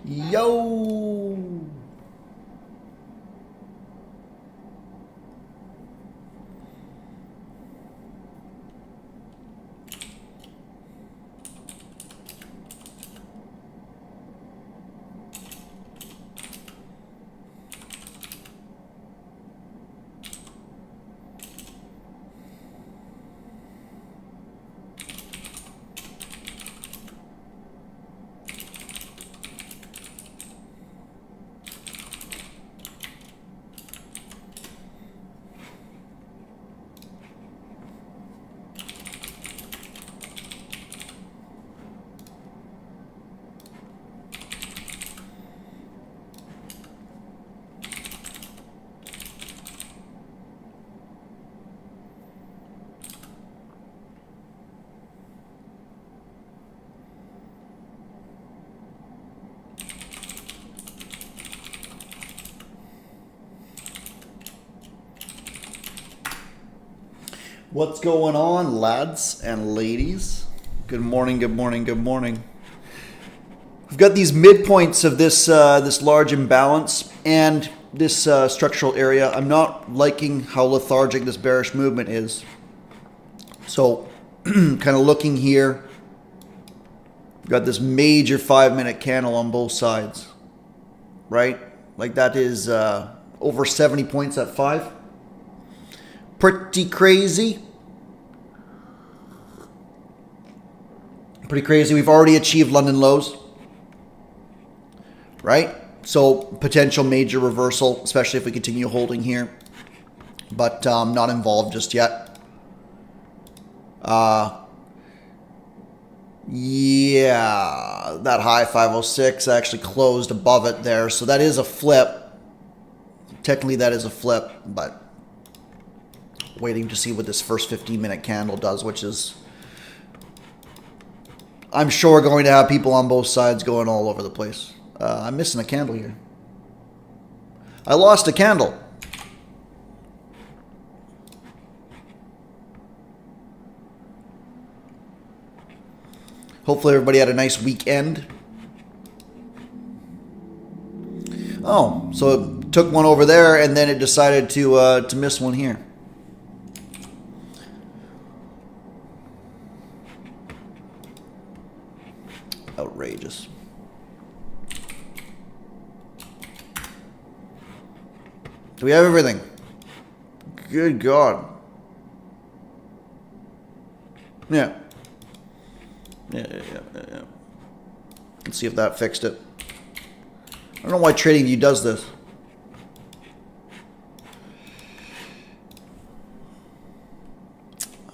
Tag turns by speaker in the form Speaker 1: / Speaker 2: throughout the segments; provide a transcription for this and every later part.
Speaker 1: Yo! What's going on, lads and ladies? Good morning, good morning, good morning. We've got these midpoints of this this large imbalance and this structural area. I'm not liking how lethargic this bearish movement is. So, kind of looking here, we've got this major 5-minute candle on both sides, right? Like that is over 70 points at 5. Pretty crazy. Pretty crazy. We've already achieved London lows, right? So potential major reversal, especially if we continue holding here, but not involved just yet. Yeah, that high 506 actually closed above it there, so that is a flip. Technically, that is a flip, but waiting to see what this first 15-minute candle does, which is, I'm sure, going to have people on both sides going all over the place. I'm missing a candle here. I lost a candle. Hopefully everybody had a nice weekend. Oh, so it took one over there and then it decided to miss one here. Outrageous. Do we have everything? Good God. Yeah. Yeah. Let's see if that fixed it. I don't know why TradingView does this.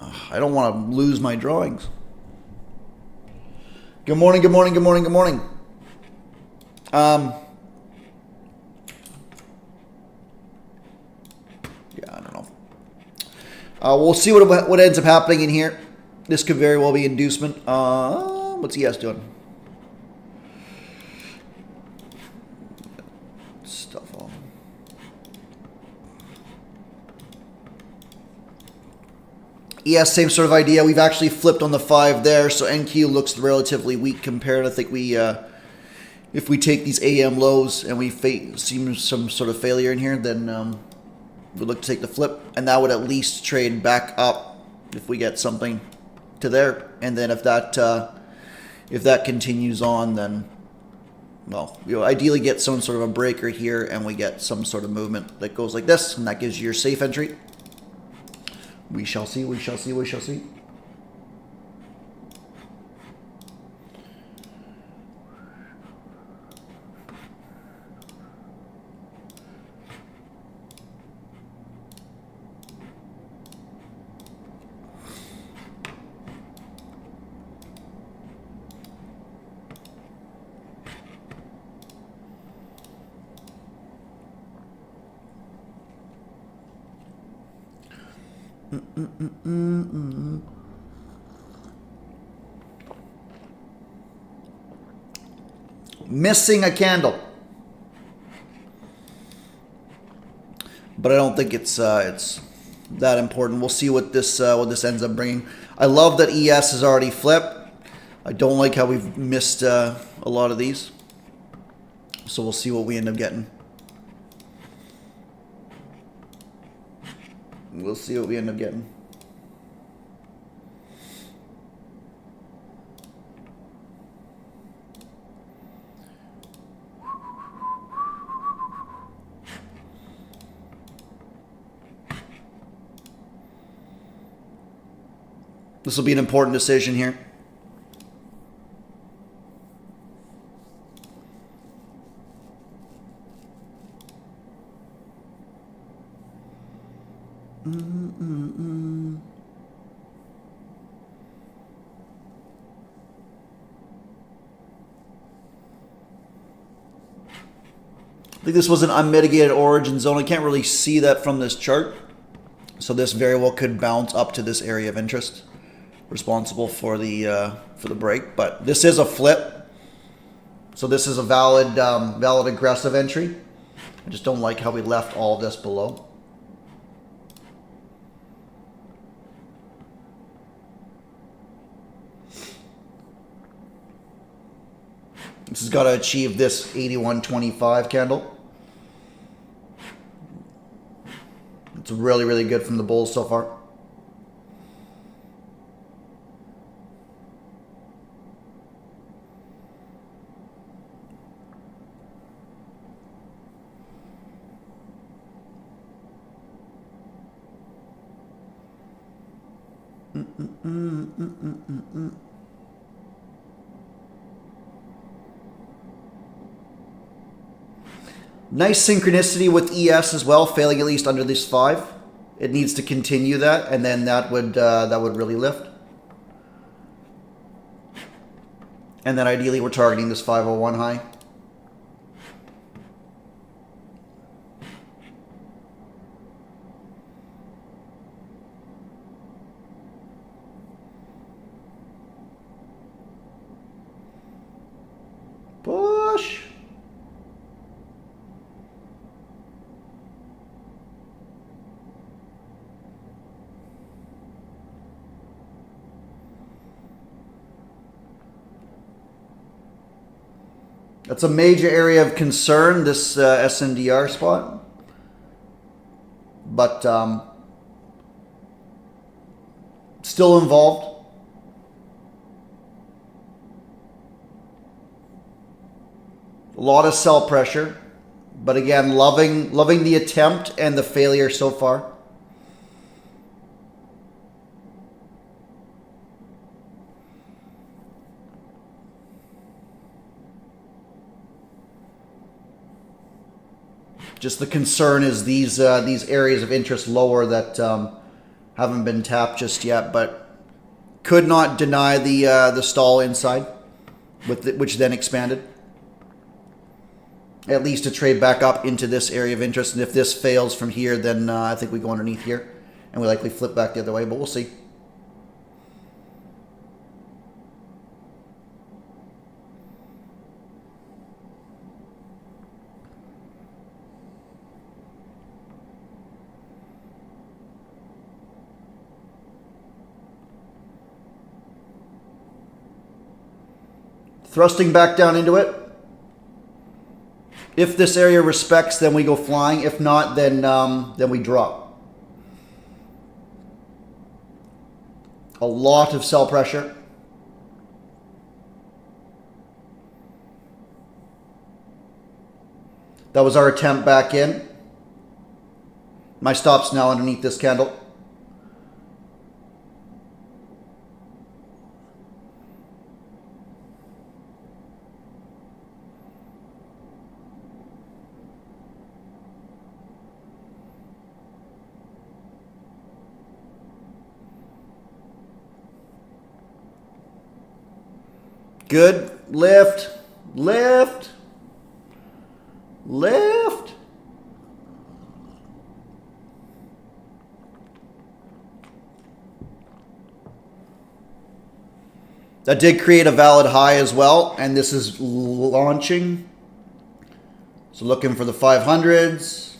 Speaker 1: I don't want to lose my drawings. Good morning, good morning, good morning, good morning. Yeah, I don't know. We'll see what ends up happening in here. This could very well be inducement. What's ES doing? Stuff on. ES, same sort of idea. We've actually flipped on the 5 there, so NQ looks relatively weak compared. I think we, if we take these AM lows and we see some sort of failure in here, then we look to take the flip, and that would at least trade back up if we get something to there. And then if that continues on, then, well, you'll ideally get some sort of a breaker here, and we get some sort of movement that goes like this, and that gives you your safe entry. We shall see, we shall see, we shall see. Missing a candle, but I don't think it's that important. We'll see what this ends up bringing. I love that ES is already flipped. I don't like how we've missed a lot of these. So we'll see what we end up getting. We'll see what we end up getting. This will be an important decision here. I think this was an unmitigated origin zone. I can't really see that from this chart. So this very well could bounce up to this area of interest, responsible for the break. But this is a flip, so this is a valid valid aggressive entry. I just don't like how we left all of this below. This has got to achieve this 81.25 candle. It's really, really good from the bulls so far. Nice synchronicity with ES as well, failing at least under this 5. It needs to continue that, and then that would really lift. And then ideally we're targeting this 501 high. Push. That's a major area of concern, this SNDR spot. But still involved. A lot of sell pressure. But again, loving the attempt and the failure so far. Just the concern is these areas of interest lower that haven't been tapped just yet, but could not deny the stall inside, which then expanded. At least to trade back up into this area of interest, and if this fails from here, then I think we go underneath here, and we likely flip back the other way, but we'll see. Thrusting back down into it. If this area respects, then we go flying. If not, then we drop. A lot of sell pressure. That was our attempt back in. My stop's now underneath this candle. Good. Lift. Lift. Lift. That did create a valid high as well, and this is launching. So looking for the 500s.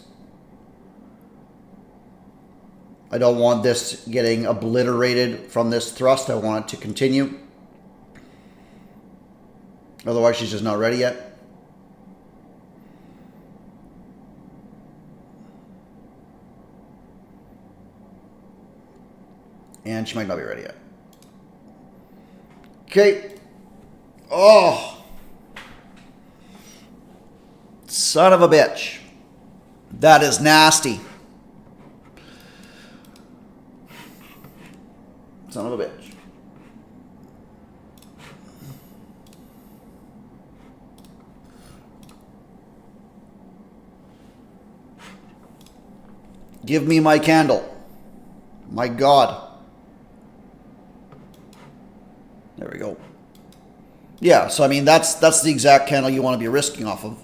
Speaker 1: I don't want this getting obliterated from this thrust. I want it to continue. Otherwise, she's just not ready yet. And she might not be ready yet. Okay. Oh. Son of a bitch. That is nasty. Son of a bitch. Give me my candle. My God. There we go. Yeah, so I mean that's the exact candle you want to be risking off of.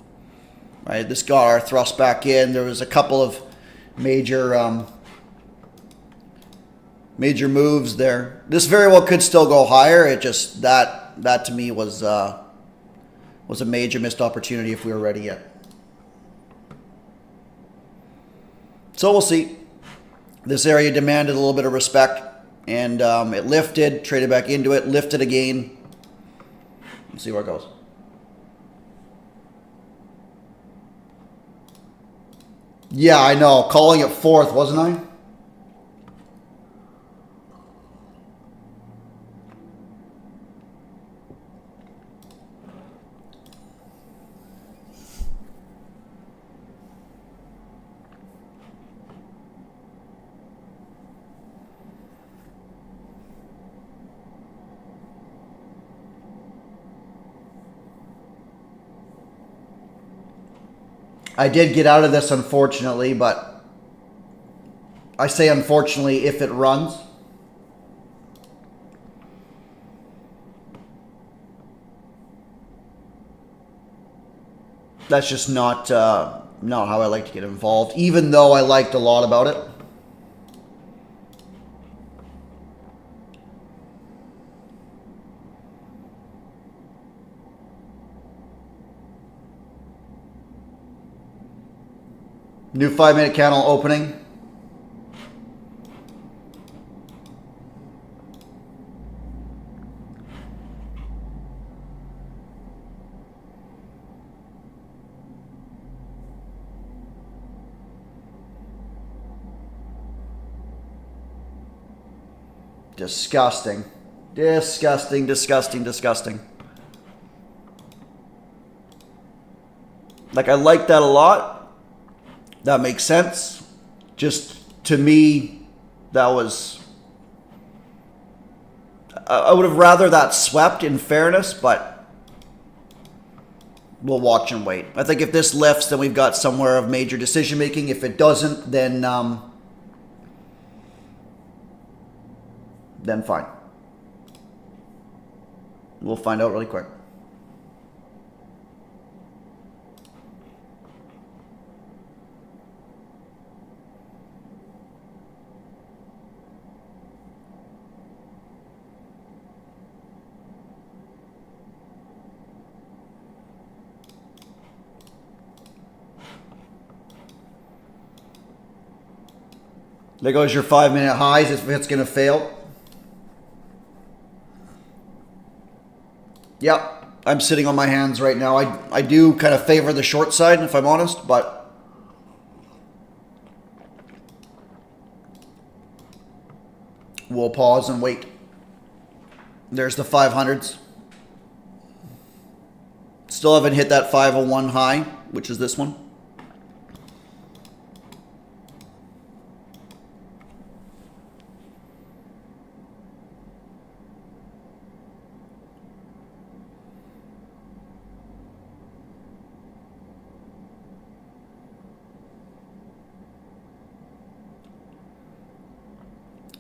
Speaker 1: Right? This got our thrust back in. There was a couple of major major moves there. This very well could still go higher. It just that to me was a major missed opportunity if we were ready yet. So we'll see. This area demanded a little bit of respect, and it lifted, traded back into it, lifted again. Let's see where it goes. Yeah, I know. Calling it fourth, wasn't I? I did get out of this, unfortunately, but I say unfortunately if it runs. That's just not how I like to get involved, even though I liked a lot about it. New 5-minute candle opening. Disgusting. Disgusting, disgusting, disgusting. Like, I like that a lot. That makes sense. Just, to me, that was... I would have rather that swept, in fairness, but we'll watch and wait. I think if this lifts, then we've got somewhere of major decision-making. If it doesn't, then fine. We'll find out really quick. There goes your 5-minute highs if it's going to fail. Yep, I'm sitting on my hands right now. I do kind of favor the short side, if I'm honest, but we'll pause and wait. There's the 500s. Still haven't hit that 501 high, which is this one.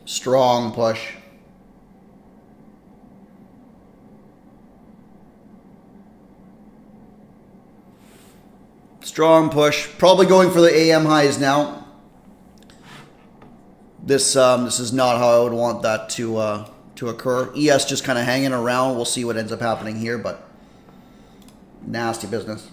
Speaker 1: Strong push. Strong push. Probably going for the AM highs now. This is not how I would want that to occur. ES just kind of hanging around. We'll see what ends up happening here, but nasty business.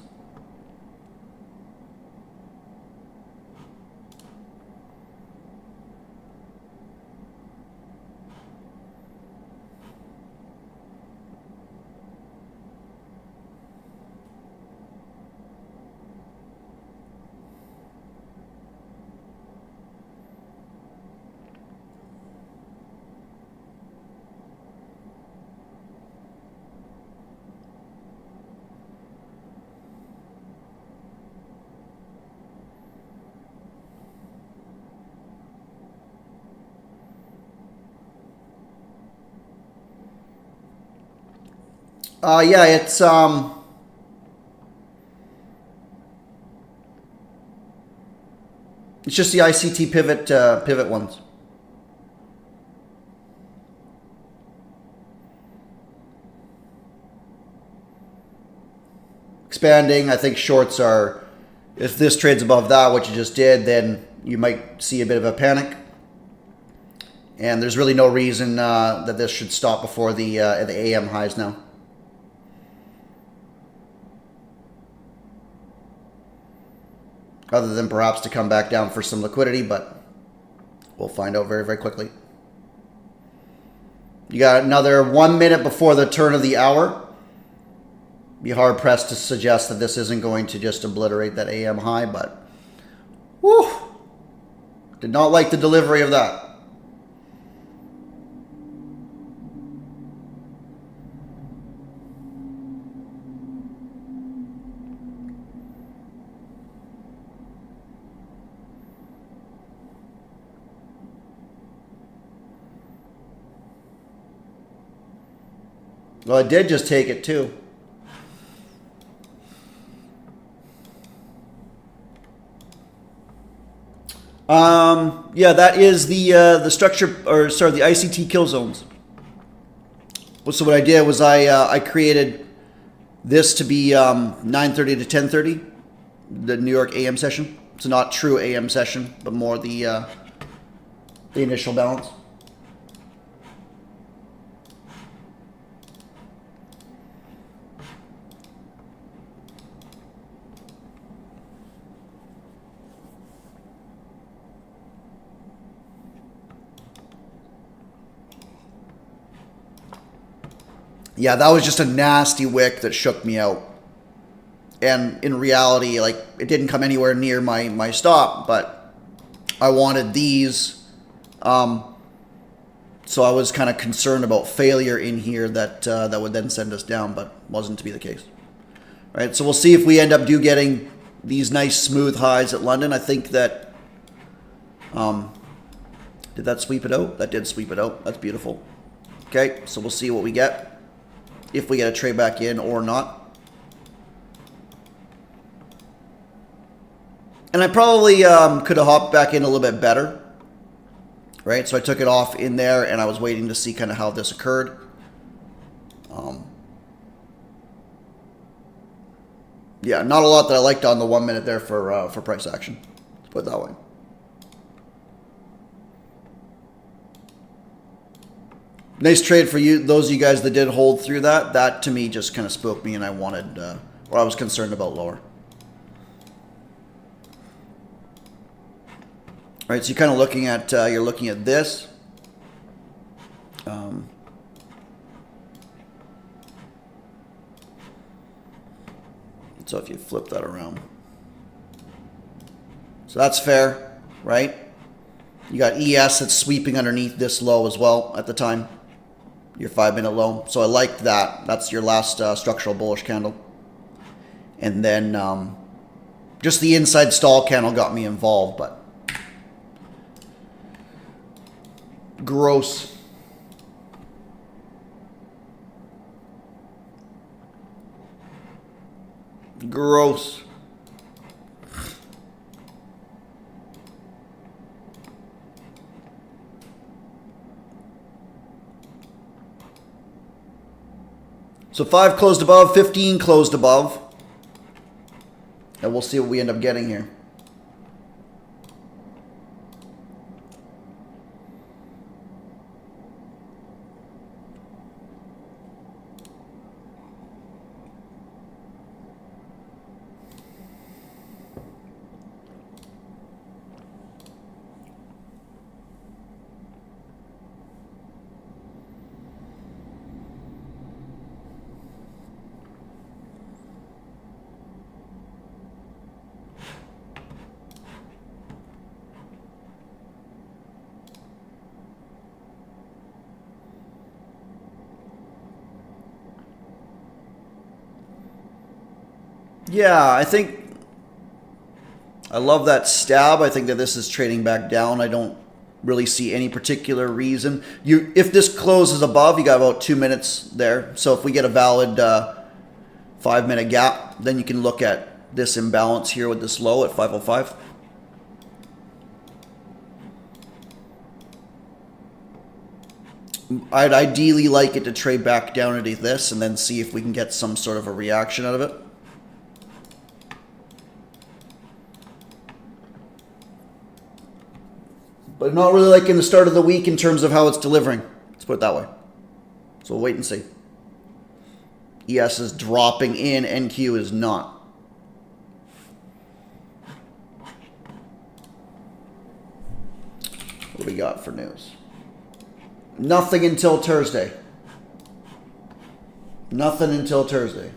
Speaker 1: Yeah, it's just the ICT pivot ones. Expanding. I think shorts are, if this trades above that, what you just did, then you might see a bit of a panic. And there's really no reason that this should stop before the AM highs now. Other than perhaps to come back down for some liquidity, but we'll find out very, very quickly. You got another 1 minute before the turn of the hour. Be hard pressed to suggest that this isn't going to just obliterate that AM high, but whew, did not like the delivery of that. Well, I did just take it too. Yeah, that is the structure, or sorry, the ICT kill zones. So what I did was I created this to be 9:30 to 10:30, the New York AM session. It's not true AM session, but more the initial balance. Yeah, that was just a nasty wick that shook me out. And in reality, like, it didn't come anywhere near my stop, but I wanted these. So I was kind of concerned about failure in here that would then send us down, but wasn't to be the case. All right, so we'll see if we end up getting these nice smooth highs at London. I think that, did that sweep it out? That did sweep it out. That's beautiful. Okay, so we'll see what we get. If we get a trade back in or not. And I probably could have hopped back in a little bit better. Right? So I took it off in there and I was waiting to see kind of how this occurred. Yeah, not a lot that I liked on the 1 minute there for price action. Let's put it that way. Nice trade for you, those of you guys that did hold through that. That to me just kind of spooked me, and I wanted, or I was concerned about lower. All right, so you're kind of looking at this. So if you flip that around, so that's fair, right? You got ES that's sweeping underneath this low as well at the time. Your 5 minute low. So I liked that. That's your last structural bullish candle. And then just the inside stall candle got me involved, but gross. Gross. So 5 closed above, 15 closed above. And we'll see what we end up getting here. Yeah, I think I love that stab. I think that this is trading back down. I don't really see any particular reason. If this closes above, you got about 2 minutes there. So if we get a valid 5-minute gap, then you can look at this imbalance here with this low at 505. I'd ideally like it to trade back down into this and then see if we can get some sort of a reaction out of it. But not really liking the start of the week in terms of how it's delivering. Let's put it that way. So we'll wait and see. ES is dropping in, NQ is not. What do we got for news? Nothing until Thursday. Nothing until Thursday.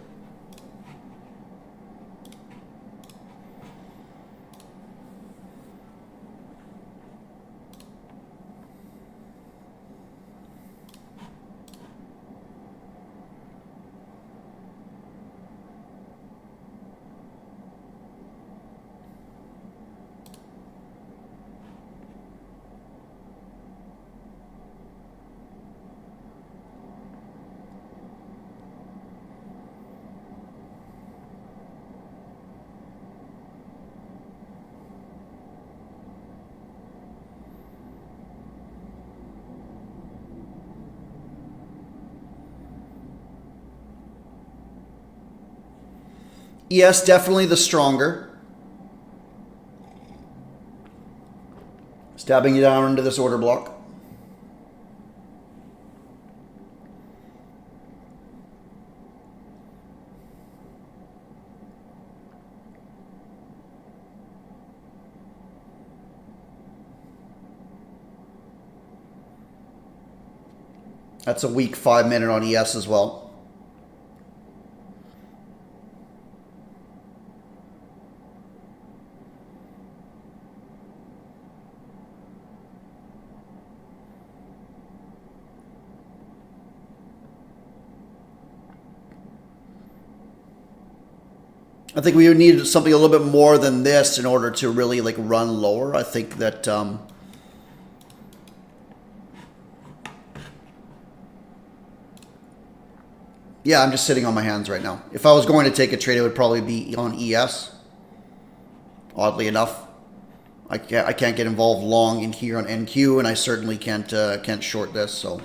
Speaker 1: ES definitely the stronger. Stabbing you down into this order block. That's a weak 5-minute on ES as well. I think we would need something a little bit more than this in order to really like run lower. I think that yeah, I'm just sitting on my hands right now. If I was going to take a trade, it would probably be on ES. Oddly enough, I can't get involved long in here on NQ, and I certainly can't short this. So.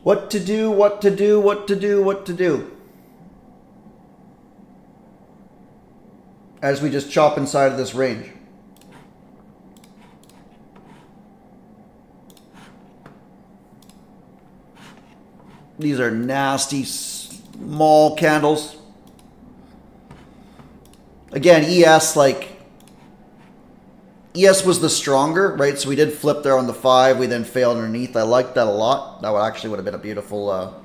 Speaker 1: What to do, what to do, what to do, what to do. As we just chop inside of this range. These are nasty small candles. Again, ES was the stronger, right? So we did flip there on the 5. We then failed underneath. I liked that a lot. That would have been a beautiful,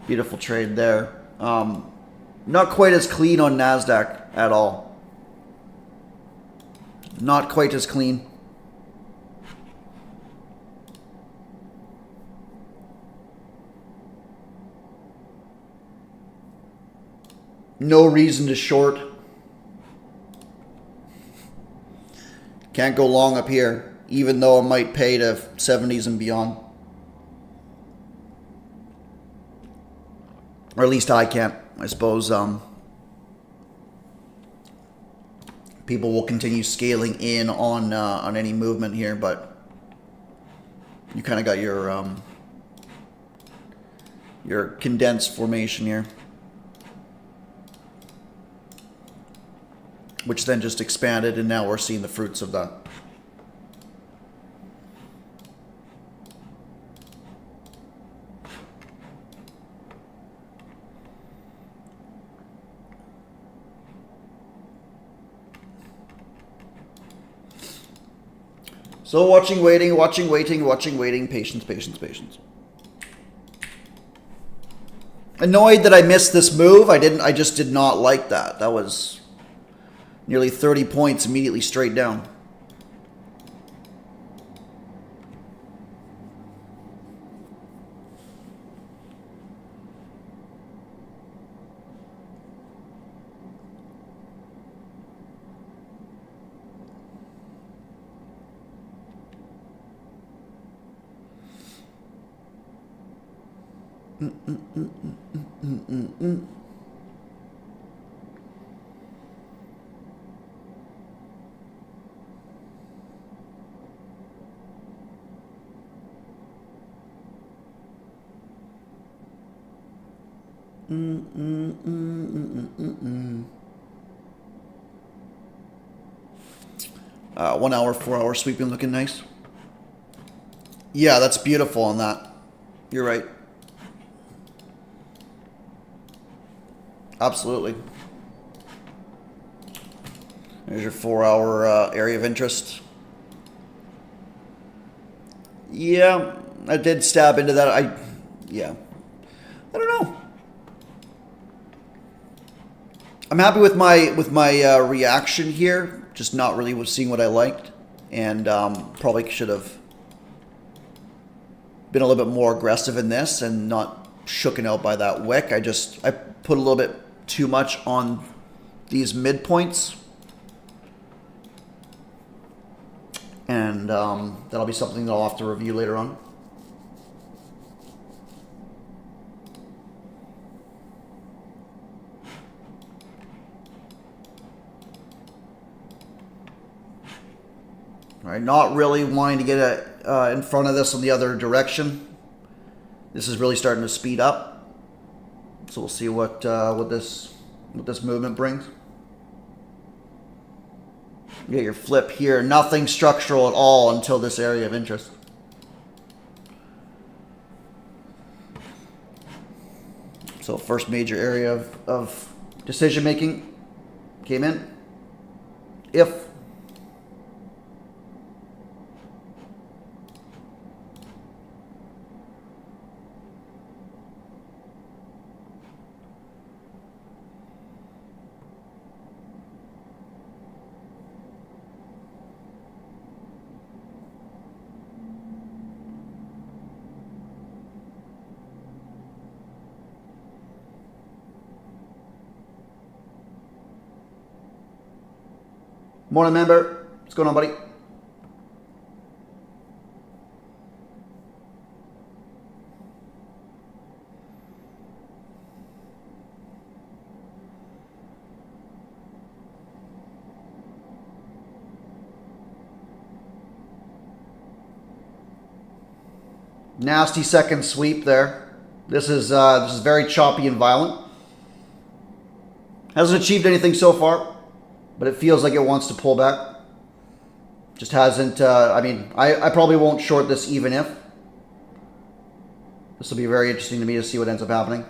Speaker 1: beautiful trade there. Not quite as clean on NASDAQ at all. Not quite as clean. No reason to short. Can't go long up here, even though it might pay to 70s and beyond. Or at least I can't. I suppose people will continue scaling in on any movement here, but you kind of got your condensed formation here, which then just expanded, and now we're seeing the fruits of that. So watching, waiting, patience, patience, patience. Annoyed that I missed this move. I just did not like that. That was nearly 30 points immediately straight down. One hour, 4 hour sweeping looking nice. Yeah, that's beautiful on that. You're right. Absolutely. There's your 4 hour area of interest. Yeah, I did stab into that. Yeah. I don't know. I'm happy with my reaction here. Just not really seeing what I liked, and probably should have been a little bit more aggressive in this and not shooken out by that wick. I put a little bit too much on these midpoints, and that'll be something that I'll have to review later on. All right, not really wanting to get in front of this in the other direction. This is really starting to speed up, so we'll see what this movement brings. You get your flip here. Nothing structural at all until this area of interest. So first major area of decision making came in. If morning, member. What's going on, buddy? Nasty second sweep there. This is very choppy and violent. Hasn't achieved anything so far, but it feels like it wants to pull back. Just hasn't. I mean, I probably won't short this even if. This will be very interesting to me to see what ends up happening.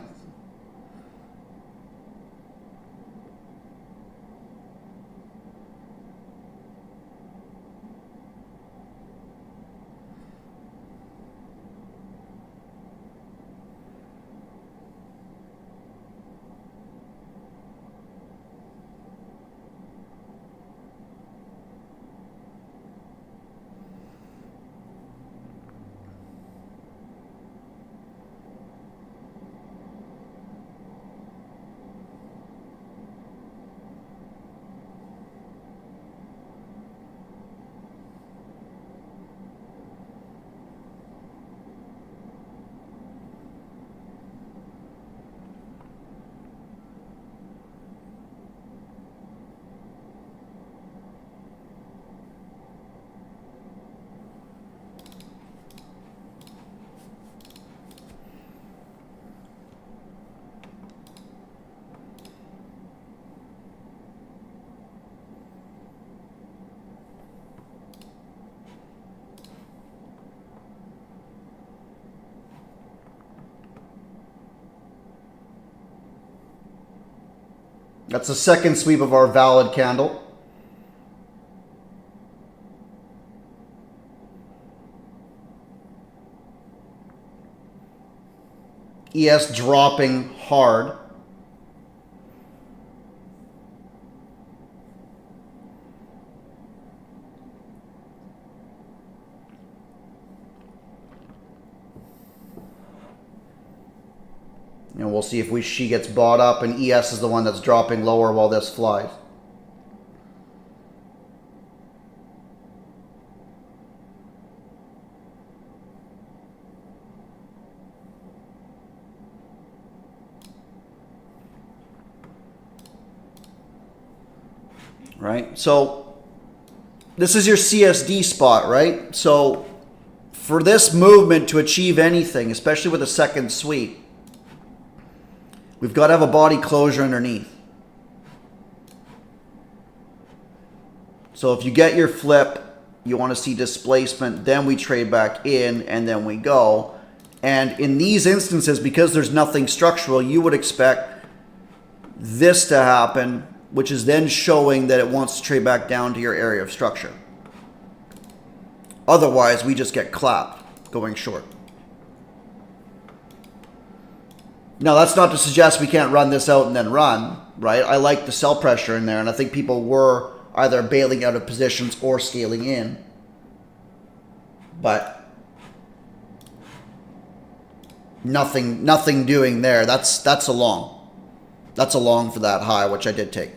Speaker 1: That's the second sweep of our valid candle. ES dropping hard. And we'll see if she gets bought up and ES is the one that's dropping lower while this flies. Right? So this is your CSD spot, right? So for this movement to achieve anything, especially with a second sweep, we've got to have a body closure underneath. So if you get your flip, you want to see displacement, then we trade back in, and then we go. And in these instances, because there's nothing structural, you would expect this to happen, which is then showing that it wants to trade back down to your area of structure. Otherwise, we just get clapped going short. Now, that's not to suggest we can't run this out and then run, right? I like the sell pressure in there, and I think people were either bailing out of positions or scaling in. But nothing doing there. That's a long. That's a long for that high, which I did take.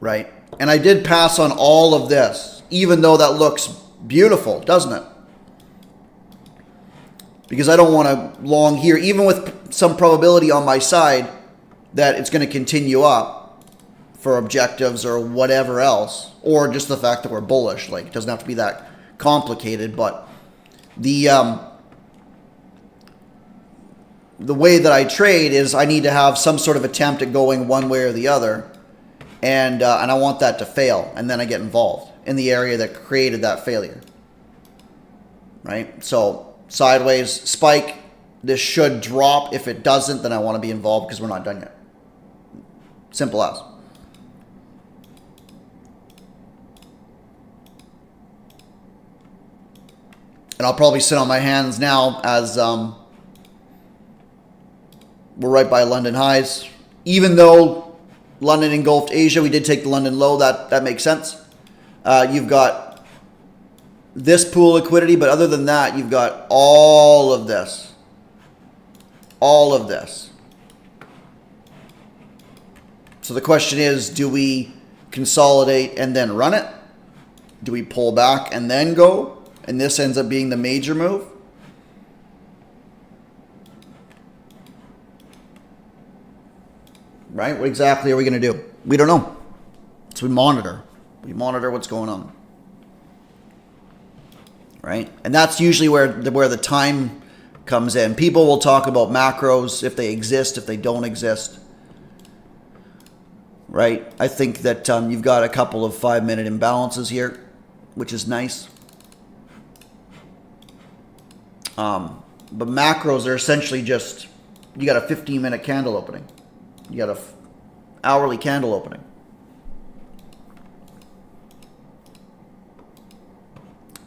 Speaker 1: Right? And I did pass on all of this, even though that looks beautiful, doesn't it? Because I don't want to long here, even with some probability on my side that it's going to continue up for objectives or whatever else, or just the fact that we're bullish. Like, it doesn't have to be that complicated, but the way that I trade is I need to have some sort of attempt at going one way or the other, and I want that to fail, and then I get involved in the area that created that failure. Right? So sideways spike, this should drop. If it doesn't, then I want to be involved because we're not done yet. Simple as. And I'll probably sit on my hands now as we're right by London highs. Even though London engulfed Asia, we did take the London low. That makes sense. You've got this pool liquidity, but other than that, you've got all of this. All of this. So the question is, do we consolidate and then run it? Do we pull back and then go? And this ends up being the major move? Right? What exactly are we going to do? We don't know. So we monitor. We monitor what's going on. Right? And that's usually where the time comes in. People will talk about macros, if they exist, if they don't exist. Right? I think that you've got a couple of 5-minute imbalances here, which is nice. But macros are essentially just, you got a 15-minute candle opening. You got a hourly candle opening.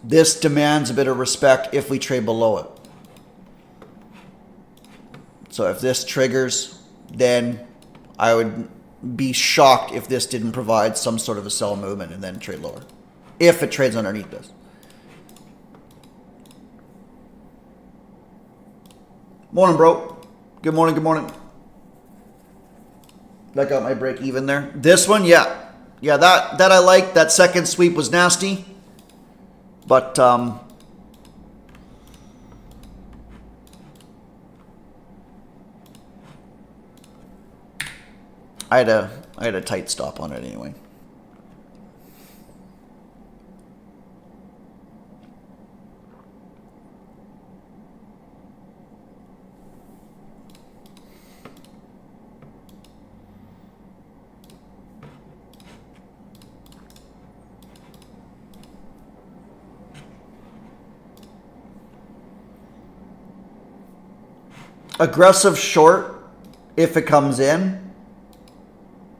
Speaker 1: This demands a bit of respect if we trade below it. So if this triggers, then I would be shocked if this didn't provide some sort of a sell movement and then trade lower. If it trades underneath this. Morning, bro. Good morning, good morning. That got my break even there. This one, yeah. Yeah, that I like. That second sweep was nasty. But I had a tight stop on it anyway. aggressive short, if it comes in,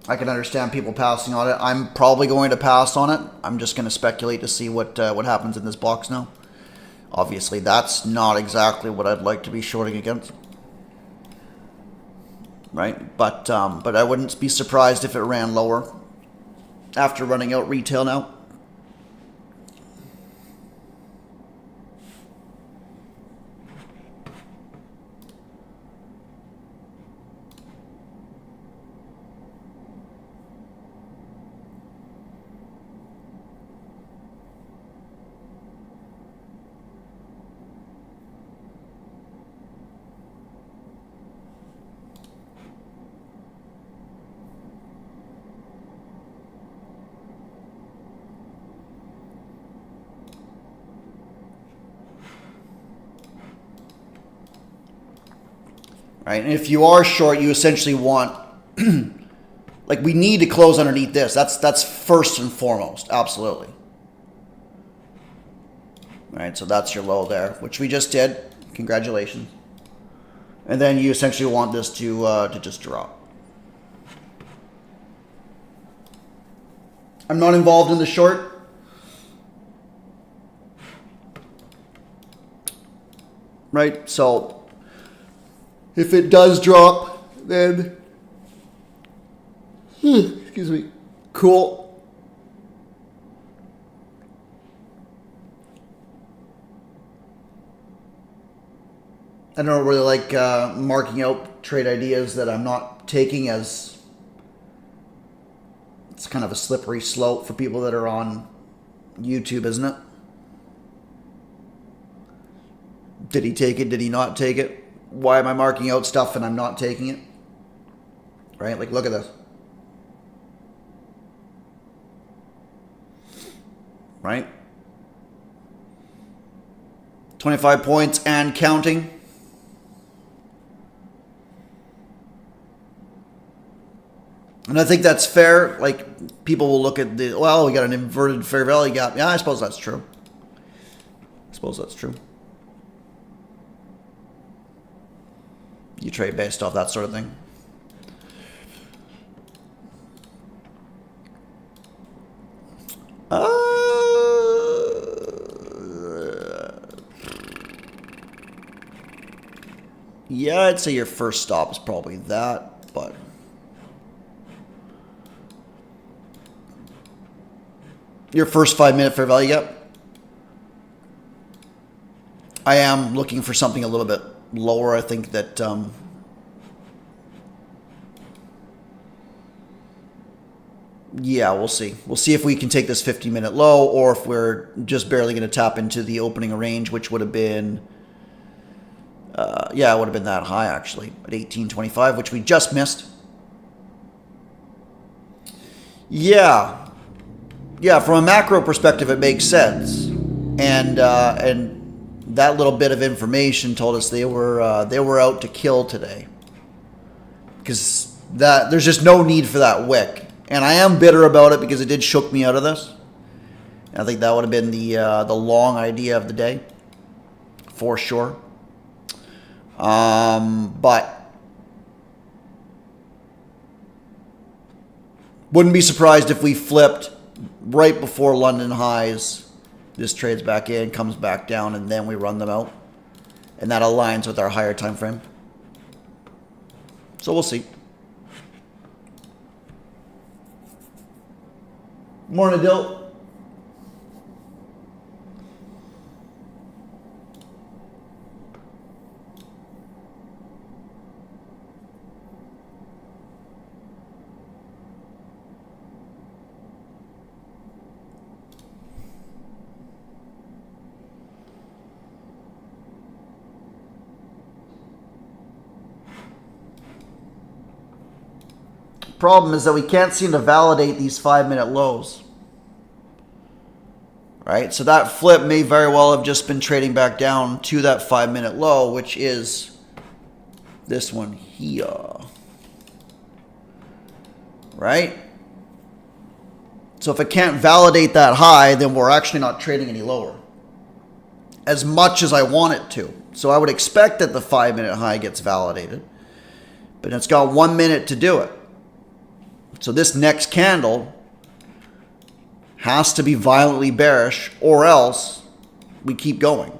Speaker 1: I can understand people passing on it. I'm probably going to pass on it. I'm just going to speculate to see what happens in this box now. Obviously, that's not exactly what I'd like to be shorting against, right? But I wouldn't be surprised if it ran lower after running out retail now. Right, and if you are short, you essentially want, like, we need to close underneath this. That's first and foremost, absolutely. All right, so that's your low there, which we just did. Congratulations. And then you essentially want this to just drop. I'm not involved in the short. Right, so if it does drop, then, excuse me, cool. I don't really like marking out trade ideas that I'm not taking, as it's kind of a slippery slope for people that are on YouTube, isn't it? Did he take it? Did he not take it? Why am I marking out stuff and I'm not taking it? Right? Like, look at this. Right? 25 points and counting. And I think that's fair. Like, people will look at the, well, we got an inverted fair value gap. Yeah, I suppose that's true. I suppose that's true. You trade based off that sort of thing. Yeah, I'd say your first stop is probably that, but your first 5 minute fair value gap. I am looking for something a little bit lower. I think that yeah, we'll see. We'll see if we can take this 50-minute low, or if we're just barely going to tap into the opening range, which would have been, yeah, it would have been that high actually at 18.25, which we just missed. Yeah, from a macro perspective, it makes sense, and that little bit of information told us they were out to kill today, because there's just no need for that wick. And I am bitter about it because it did shook me out of this. I think that would have been the long idea of the day, for sure. But wouldn't be surprised if we flipped right before London highs. This trades back in, comes back down, and then we run them out. And that aligns with our higher time frame. So we'll see. Morning, Dill. Problem is that we can't seem to validate these 5 minute lows. Right? So that flip may very well have just been trading back down to that 5 minute low, which is this one here. Right? So if it can't validate that high, then we're actually not trading any lower, as much as I want it to. So I would expect that the 5-minute high gets validated. But it's got 1 minute to do it. So this next candle has to be violently bearish, or else we keep going.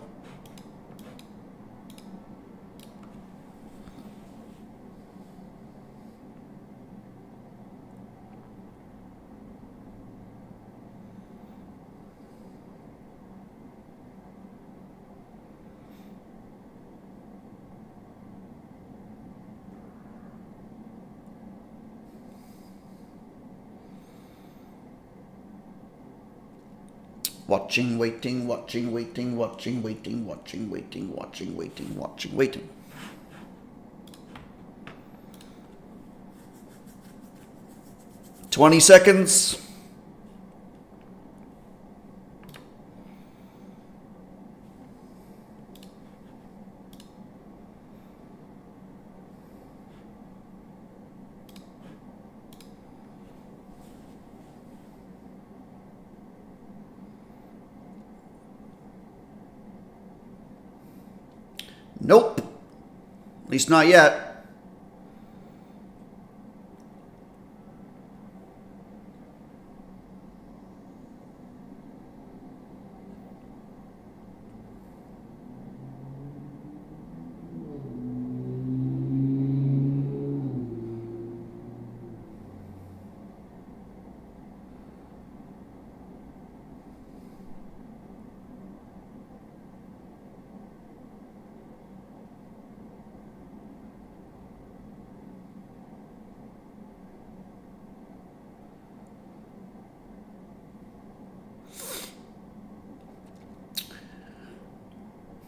Speaker 1: Watching, waiting, watching, waiting, watching, waiting, watching, waiting, watching, waiting, watching, waiting. "20 seconds. Nope. At least not yet.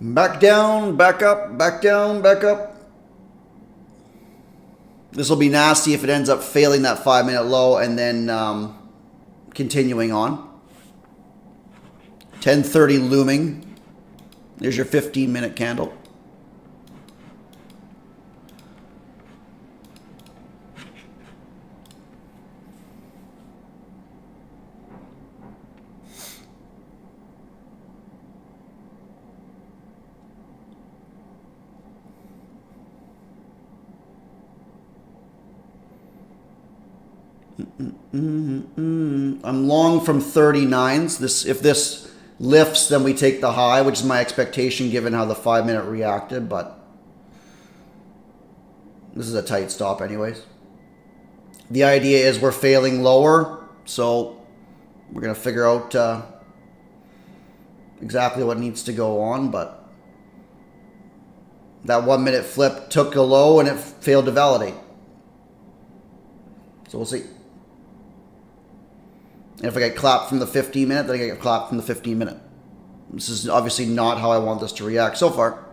Speaker 1: Back down, back up, back down, back up. This will be nasty if it ends up failing that 5-minute low and then continuing on. 10:30 looming. There's your 15-minute candle. I'm long from 39s. If this lifts, then we take the high, which is my expectation given how the 5-minute reacted, but this is a tight stop anyways. The idea is we're failing lower, so we're going to figure out exactly what needs to go on, but that 1-minute flip took a low and it failed to validate. So we'll see. And if I get clapped from the 15-minute, then I get clapped from the 15-minute. This is obviously not how I want this to react so far.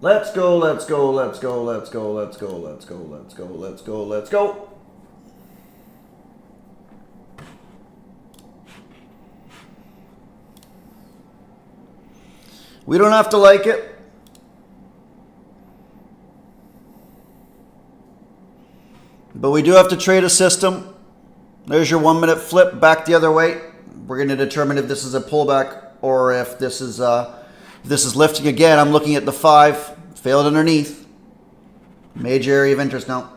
Speaker 1: Let's go, let's go, let's go, let's go, let's go, let's go, let's go, let's go, let's go. We don't have to like it. But we do have to trade a system. There's your 1-minute flip back the other way. We're going to determine if this is a pullback or if this is lifting again. I'm looking at the 5. Failed underneath. Major area of interest now.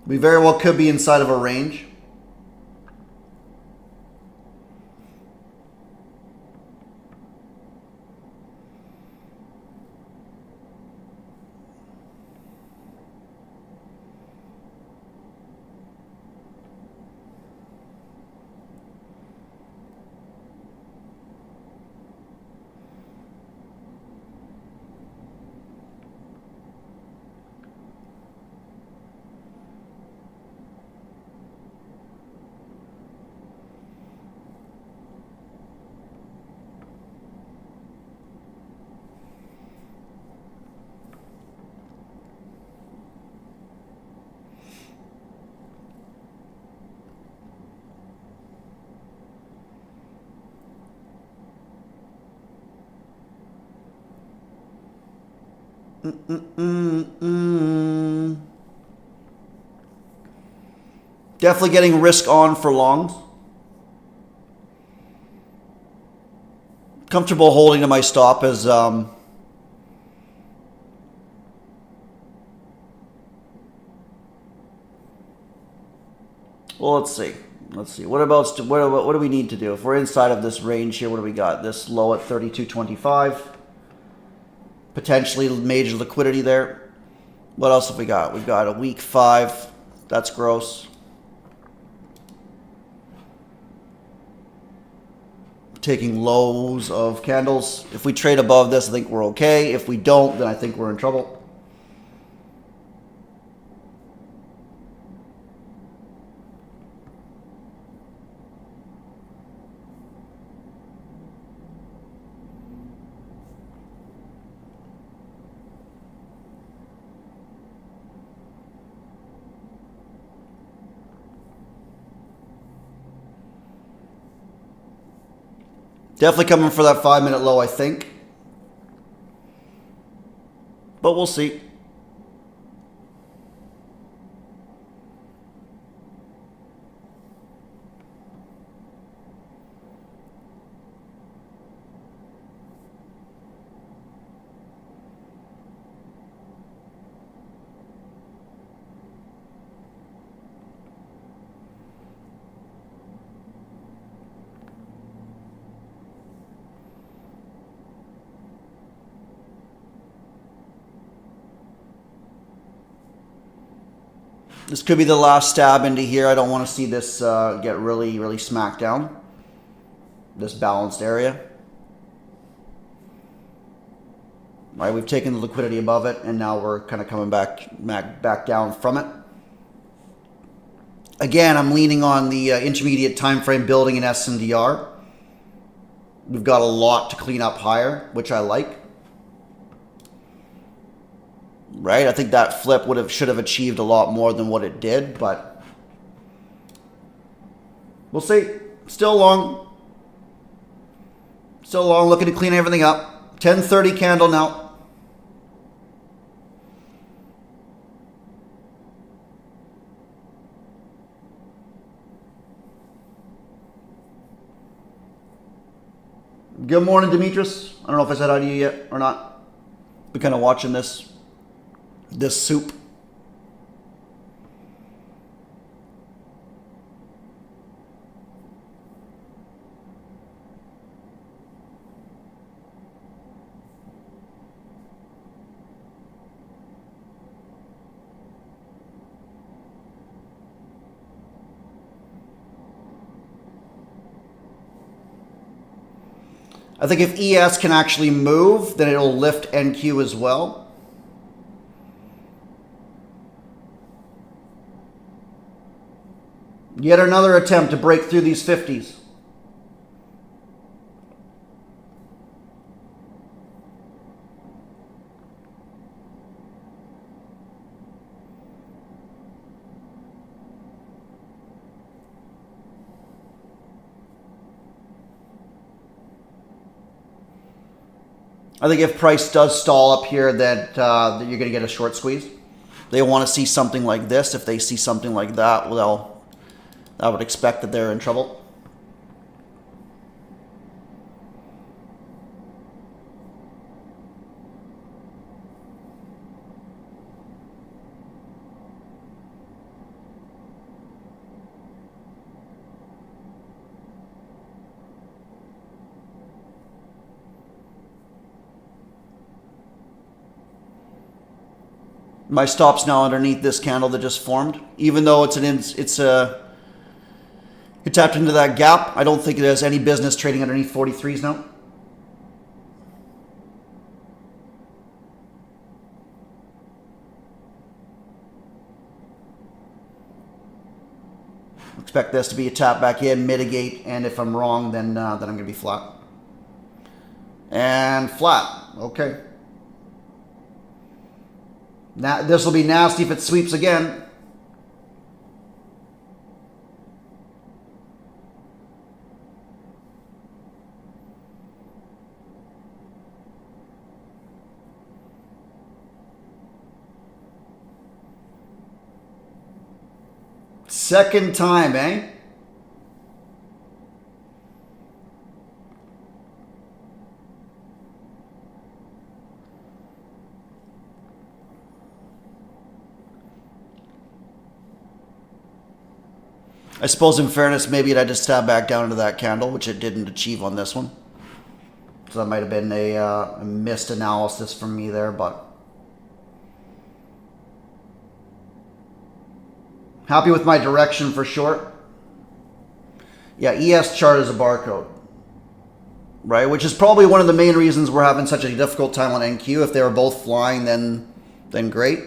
Speaker 1: We very well could be inside of a range. Definitely getting risk on for longs. Comfortable holding to my stop as well, let's see. Let's see. What do we need to do? If we're inside of this range here, what do we got? This low at 32.25. Potentially major liquidity there. What else have we got? We've got a week 5. That's gross. Taking lows of candles. If we trade above this, I think we're okay. If we don't, then I think we're in trouble. Definitely coming for that 5-minute low, I think. But we'll see. This could be the last stab into here. I don't want to see this get really, really smacked down. This balanced area. All right, we've taken the liquidity above it, and now we're kind of coming back down from it. Again, I'm leaning on the intermediate time frame building in SNDR. We've got a lot to clean up higher, which I like. Right, I think that flip should have achieved a lot more than what it did, but we'll see. Still long, looking to clean everything up. 10:30 candle now. Good morning, Demetrius. I don't know if I said hi to you yet or not. Been kind of watching this soup. I think if ES can actually move, then it'll lift NQ as well. Yet another attempt to break through these 50s. I think if price does stall up here, that you're going to get a short squeeze. They want to see something like this. If they see something like that, well, I would expect that they're in trouble. My stop's now underneath this candle that just formed. Even though it tapped into that gap, I don't think it has any business trading underneath 43s now. Expect this to be a tap back in, mitigate, and if I'm wrong, then I'm going to be flat. And flat. Okay. Now this will be nasty if it sweeps again. Second time, eh? I suppose in fairness, maybe it had to stab back down into that candle, which it didn't achieve on this one. So that might have been a missed analysis from me there, but happy with my direction for short. Yeah, ES chart is a barcode, right? Which is probably one of the main reasons we're having such a difficult time on NQ. If they were both flying, then great.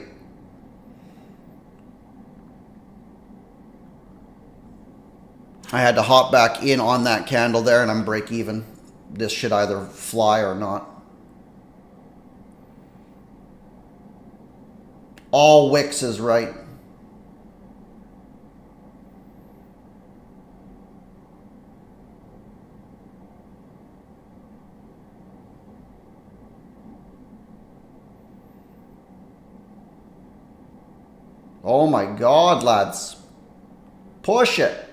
Speaker 1: I had to hop back in on that candle there, and I'm break even. This should either fly or not. All wicks is right. Oh my God, lads. Push it.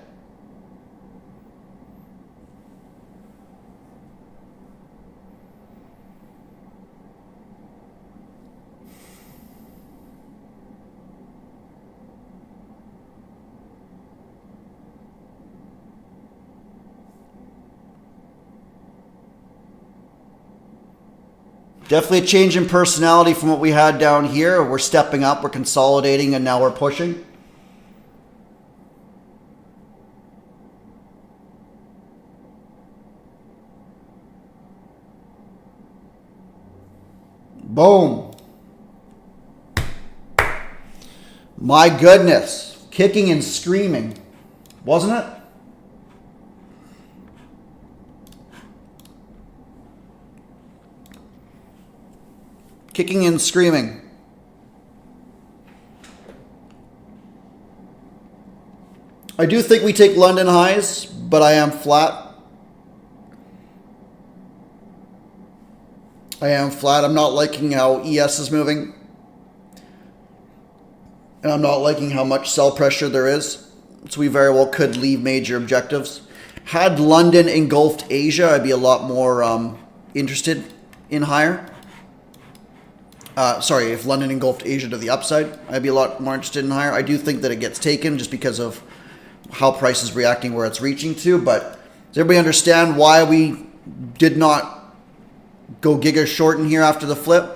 Speaker 1: Definitely a change in personality from what we had down here. We're stepping up, we're consolidating, and now we're pushing. Boom. My goodness. Kicking and screaming. Wasn't it? Kicking and screaming. I do think we take London highs, but I am flat. I'm not liking how ES is moving. And I'm not liking how much sell pressure there is. So we very well could leave major objectives. Had London engulfed Asia, I'd be a lot more interested in higher. Sorry, if London engulfed Asia to the upside, I'd be a lot more interested in higher. I do think that it gets taken just because of how price is reacting where it's reaching to. But does everybody understand why we did not go giga short in here after the flip?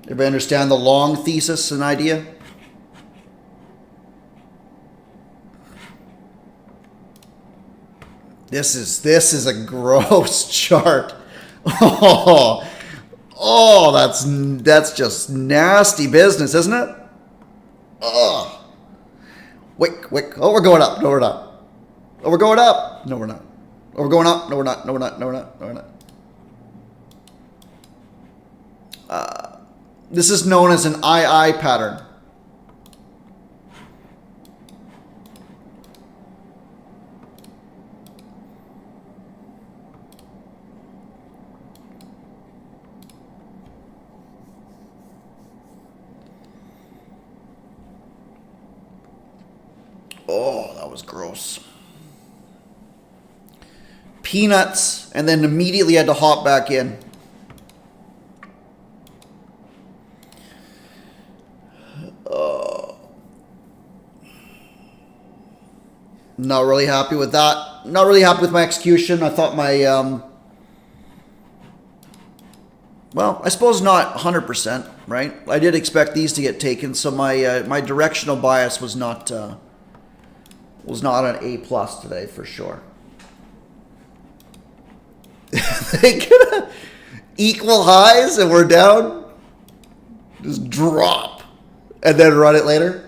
Speaker 1: Everybody understand the long thesis and idea? This is a gross chart. Oh, that's just nasty business, isn't it? Oh, wick. Oh, we're going up. No, we're not. Oh, we're going up. No, we're not. Oh, we're going up. No, we're not. No, we're not. No, we're not. No, we're not. This is known as an II pattern. Oh, that was gross. Peanuts, and then immediately had to hop back in. Not really happy with that. Not really happy with my execution. I thought my Well, I suppose not 100%, right? I did expect these to get taken, so my my directional bias was not an A plus today for sure. They gonna equal highs and we're down. Just drop and then run it later.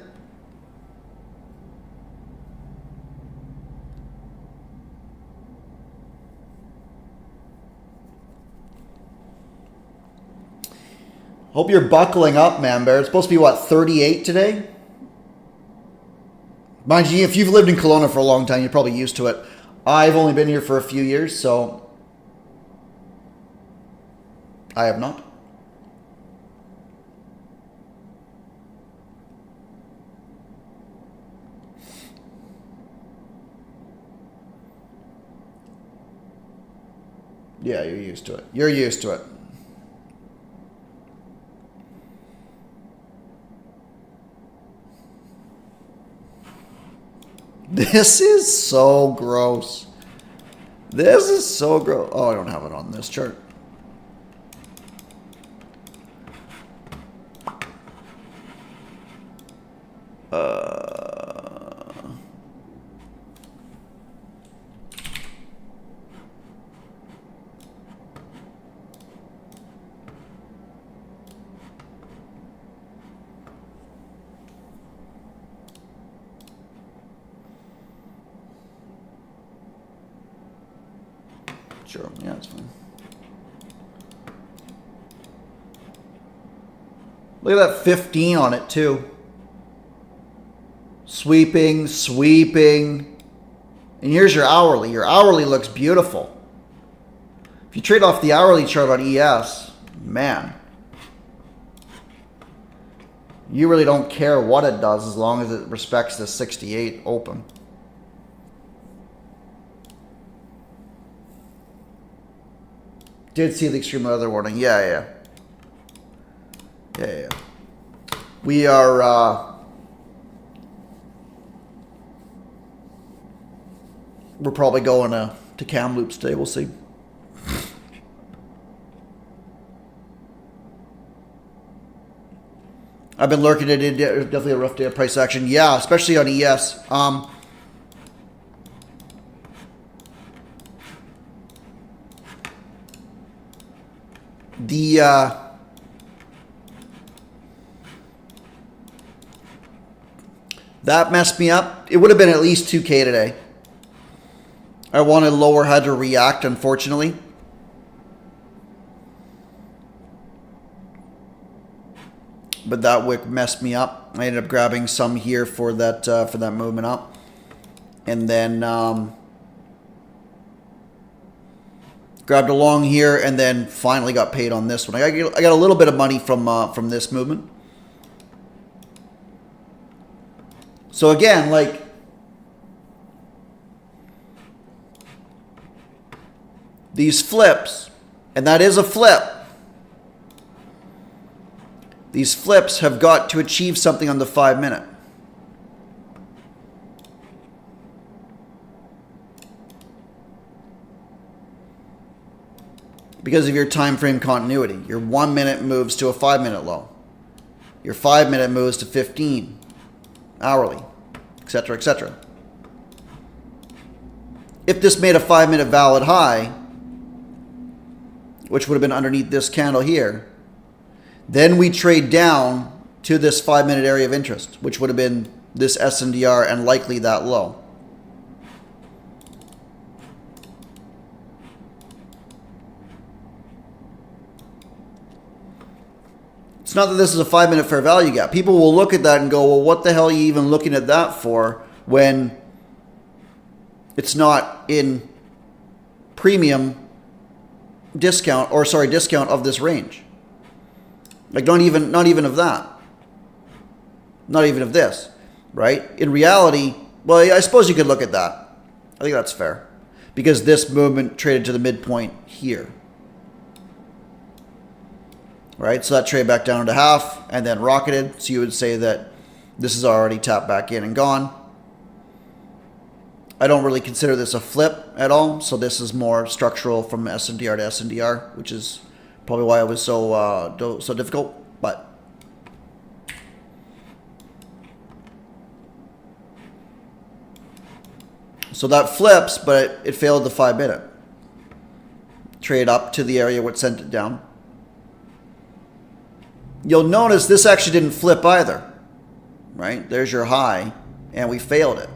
Speaker 1: Hope you're buckling up, man, Bear. It's supposed to be, what, 38 today? Mind you, if you've lived in Kelowna for a long time, you're probably used to it. I've only been here for a few years, so I have not. Yeah, you're used to it. You're used to it. This is so gross. This is so gross. Oh, I don't have it on this chart. Sure, yeah, that's fine. Look at that 15 on it, too. Sweeping, sweeping. And here's your hourly. Your hourly looks beautiful. If you trade off the hourly chart on ES, man, you really don't care what it does as long as it respects the 68 open. Did see the extreme weather warning. Yeah. We are, we're probably going to Kamloops today. We'll see. I've been lurking at it. Definitely a rough day of price action. Yeah, especially on ES. That messed me up. It would have been at least 2K today. I wanted lower, had to react, unfortunately. But that wick messed me up. I ended up grabbing some here for that movement up. And then grabbed a long here, and then finally got paid on this one. I got a little bit of money from this movement. So again, like, these flips, and that is a flip. These flips have got to achieve something on the 5-minute. Because of your time frame continuity. Your 1 minute moves to a 5-minute low. Your 5-minute moves to 15 hourly, etc., etc. If this made a 5-minute valid high, which would have been underneath this candle here, then we trade down to this 5-minute area of interest, which would have been this SNDR and likely that low. It's not that this is a 5-minute fair value gap. People will look at that and go, well, what the hell are you even looking at that for when it's not in premium discount, or sorry, discount of this range? Like, not even of that. Not even of this, right? In reality, well, I suppose you could look at that. I think that's fair. Because this movement traded to the midpoint here. Right? So that traded back down to half and then rocketed. So you would say that this is already tapped back in and gone. I don't really consider this a flip at all. So this is more structural from SNDR to SNDR, which is Probably why it was so difficult, but so that flips, but it failed the 5-minute. Trade up to the area what sent it down. You'll notice this actually didn't flip either, right? There's your high, and we failed it.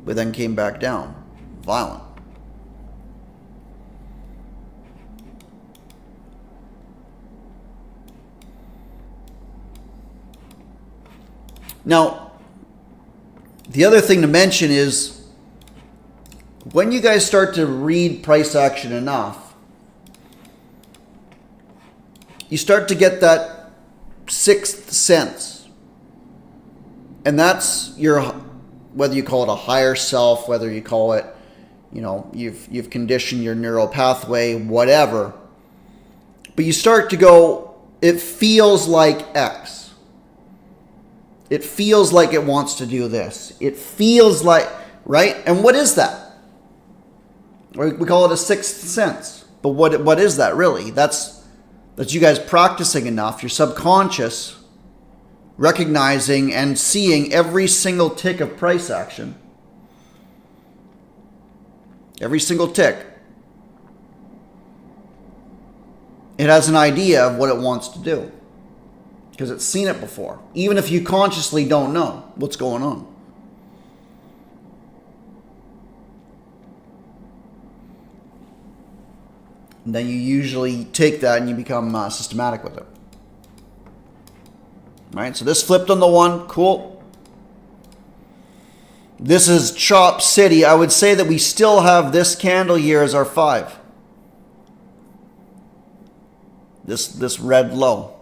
Speaker 1: We then came back down. Violent. Now, the other thing to mention is when you guys start to read price action enough, you start to get that sixth sense. And that's your, whether you call it a higher self, whether you call it, you know, you've conditioned your neural pathway, whatever. But you start to go, it feels like X. It feels like it wants to do this. It feels like, right? And what is that? We call it a sixth sense. But what is that really? That's you guys practicing enough, your subconscious recognizing and seeing every single tick of price action. Every single tick. It has an idea of what it wants to do. Because it's seen it before. Even if you consciously don't know what's going on. And then you usually take that and you become systematic with it. Right, so this flipped on the 1. Cool. This is Chop City. I would say that we still have this candle here as our 5. This red low.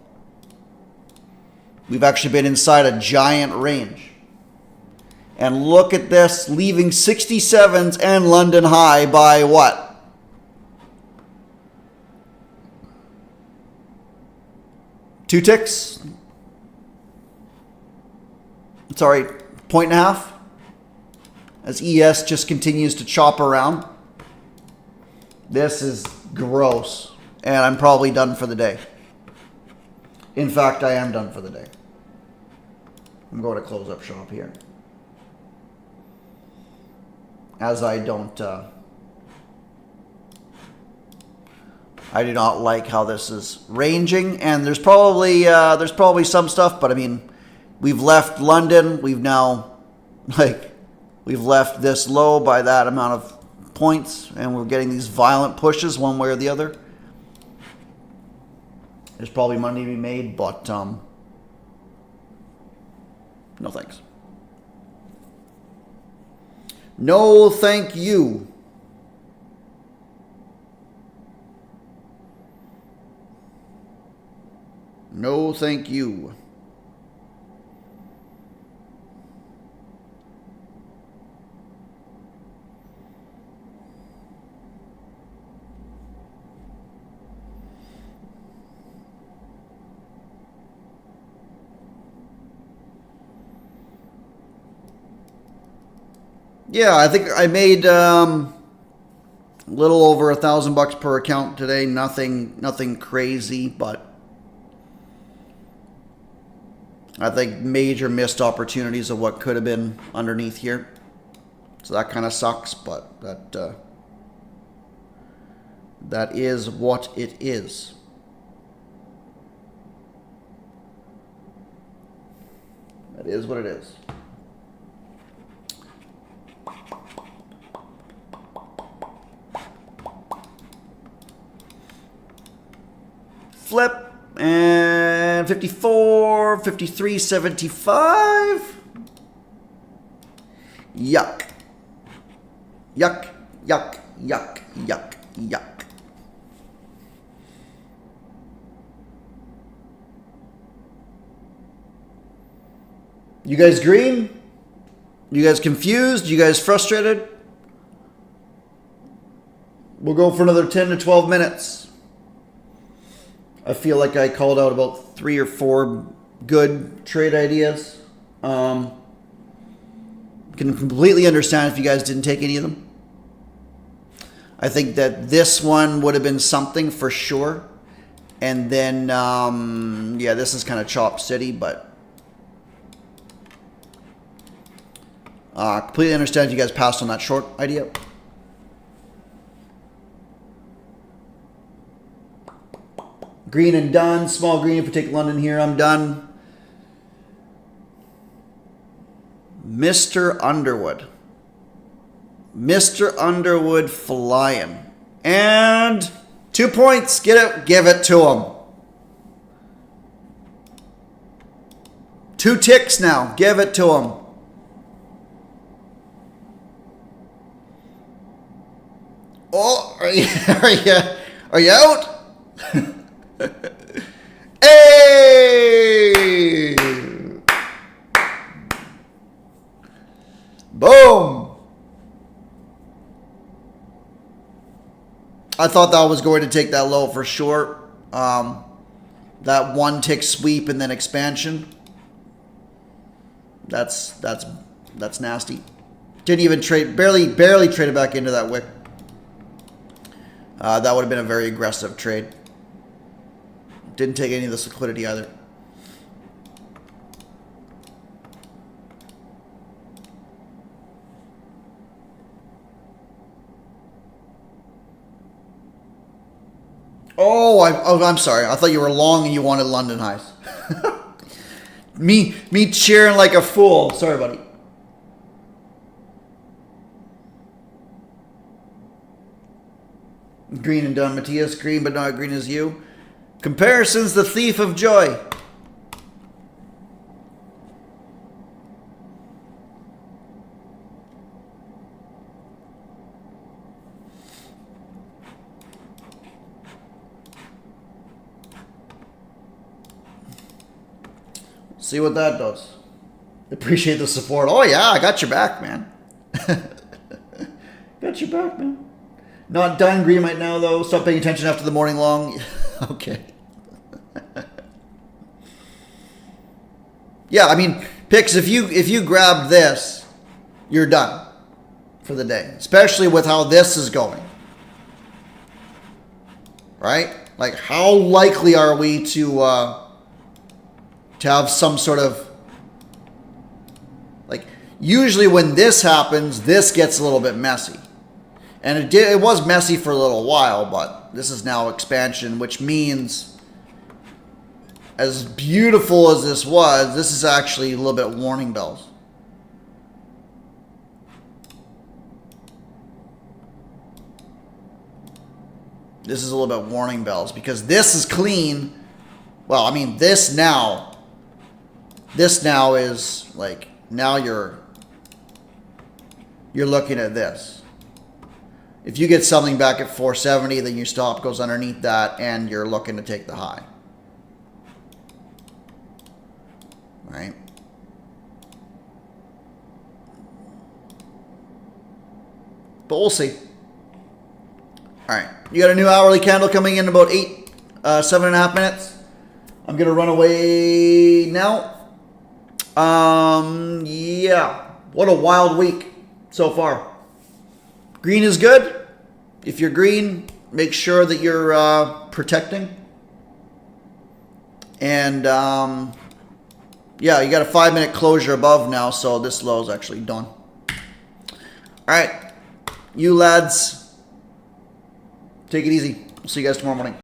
Speaker 1: We've actually been inside a giant range. And look at this, leaving 67s and London high by what? Two ticks? Sorry, 1.5. As ES just continues to chop around. This is gross. And I'm probably done for the day. In fact, I am done for the day. I'm going to close up shop here. As I don't... I do not like how this is ranging. And there's probably some stuff, but I mean... We've left London. We've now, we've left this low by that amount of points. And we're getting these violent pushes one way or the other. There's probably money to be made, but no thanks. No thank you. No thank you. Yeah, I think I made a little over $1,000 per account today. Nothing crazy, but I think major missed opportunities of what could have been underneath here. So that kind of sucks, but that is what it is. That is what it is. Flip, and 54, 53, 75. Yuck. Yuck, yuck, yuck, yuck, yuck. You guys green? You guys confused? You guys frustrated? We'll go for another 10 to 12 minutes. I feel like I called out about 3 or 4 good trade ideas. Can completely understand if you guys didn't take any of them. I think that this one would have been something for sure. And then, yeah, this is kind of Chop City, but completely understand if you guys passed on that short idea. Green and done. Small green if we take London here. I'm done. Mr. Underwood. Mr. Underwood flying. And 2 points. Get it. Give it to him. 2 ticks now. Give it to him. Oh, are you out? Hey! Boom! I thought that was going to take that low for sure. That 1 tick sweep and then expansion. That's nasty. Didn't even trade, barely traded back into that wick. That would have been a very aggressive trade. Didn't take any of this liquidity either. Oh, I'm sorry. I thought you were long and you wanted London highs. me cheering like a fool. Sorry, buddy. Green and done, Matthias. Green, but not green as you. Comparison's the thief of joy. See what that does. Appreciate the support. Oh yeah, I got your back, man. Got your back, man. Not done green right now, though. Stop paying attention after the morning long. Okay. Yeah, I mean, Pix, if you grab this, you're done for the day. Especially with how this is going. Right? Like, how likely are we to have some sort of... Like, usually when this happens, this gets a little bit messy. And it was messy for a little while, but this is now expansion, which means, as beautiful as this was, this is actually a little bit of warning bells. This is a little bit warning bells, because this is clean. Well, I mean, this now is, like, now you're looking at this. If you get something back at 470, then your stop goes underneath that, and you're looking to take the high. Right? But we'll see. All right. You got a new hourly candle coming in about 7.5 minutes. I'm going to run away now. Yeah. What a wild week so far. Green is good. If you're green, make sure that you're protecting. And yeah, you got a 5-minute closure above now, so this low is actually done. All right, you lads, take it easy. We'll see you guys tomorrow morning.